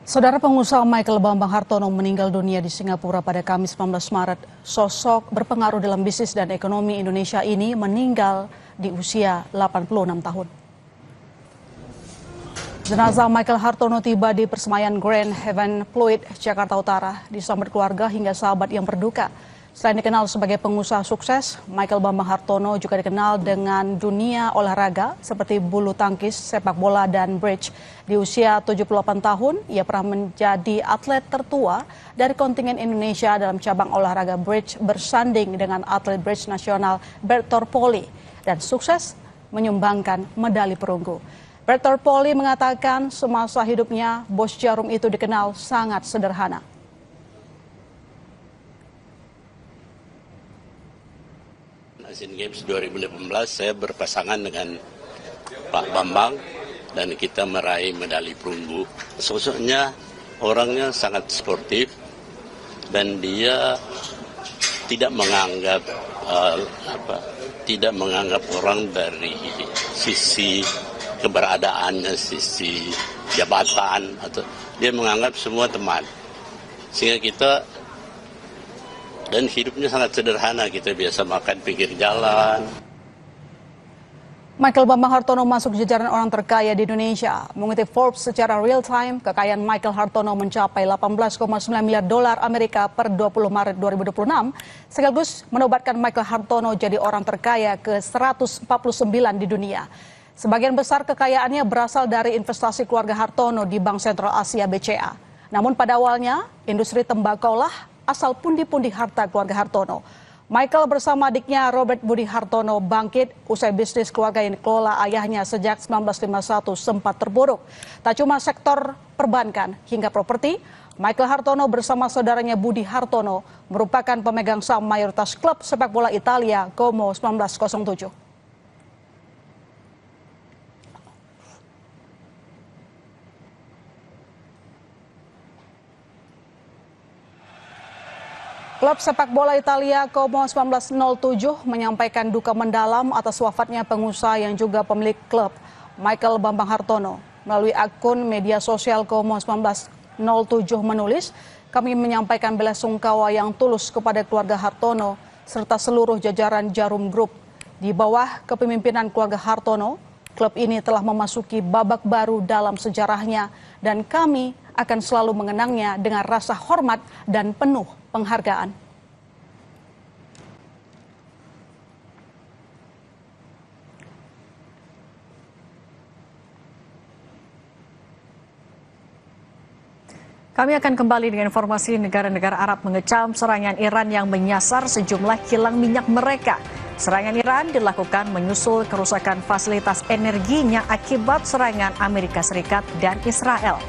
Saudara pengusaha Michael Bambang Hartono meninggal dunia di Singapura pada Kamis 19 Maret. Sosok berpengaruh dalam bisnis dan ekonomi Indonesia ini meninggal di usia 86 tahun. Jenazah Michael Hartono tiba di Persemaian Grand Heaven Pluit, Jakarta Utara, disambut keluarga hingga sahabat yang berduka. Selain dikenal sebagai pengusaha sukses, Michael Bambang Hartono juga dikenal dengan dunia olahraga seperti bulu tangkis, sepak bola, dan bridge. Di usia 78 tahun, ia pernah menjadi atlet tertua dari kontingen Indonesia dalam cabang olahraga bridge bersanding dengan atlet bridge nasional Bertor Poli dan sukses menyumbangkan medali perunggu. Bertor Poli mengatakan semasa hidupnya, bos jarum itu dikenal sangat sederhana. Asian Games 2018 saya berpasangan dengan Pak Bambang dan kita meraih medali perunggu. Sosoknya orangnya sangat sportif dan dia tidak menganggap orang dari sisi keberadaannya, sisi jabatan, atau dia menganggap semua teman. Sehingga kita dan hidupnya sangat sederhana, kita biasa makan pinggir jalan. Michael Bambang Hartono masuk jajaran orang terkaya di Indonesia. Mengutip Forbes secara real time, kekayaan Michael Hartono mencapai 18,9 miliar dolar Amerika per 20 Maret 2026, sekaligus menobatkan Michael Hartono jadi orang terkaya ke-149 di dunia. Sebagian besar kekayaannya berasal dari investasi keluarga Hartono di Bank Sentral Asia BCA. Namun pada awalnya, industri tembakau lah asal pundi-pundi harta keluarga Hartono. Michael bersama adiknya Robert Budi Hartono bangkit usai bisnis keluarga yang dikelola ayahnya sejak 1951 sempat terpuruk. Tak cuma sektor perbankan hingga properti, Michael Hartono bersama saudaranya Budi Hartono merupakan pemegang saham mayoritas klub sepak bola Italia Como 1907. Klub sepak bola Italia Como 1907 menyampaikan duka mendalam atas wafatnya pengusaha yang juga pemilik klub, Michael Bambang Hartono. Melalui akun media sosial Como 1907 menulis, kami menyampaikan bela sungkawa yang tulus kepada keluarga Hartono serta seluruh jajaran Jarum Group. Di bawah kepemimpinan keluarga Hartono, klub ini telah memasuki babak baru dalam sejarahnya dan kami akan selalu mengenangnya dengan rasa hormat dan penuh penghargaan. Kami akan kembali dengan informasi negara-negara Arab mengecam serangan Iran yang menyasar sejumlah kilang minyak mereka. Serangan Iran dilakukan menyusul kerusakan fasilitas energinya akibat serangan Amerika Serikat dan Israel.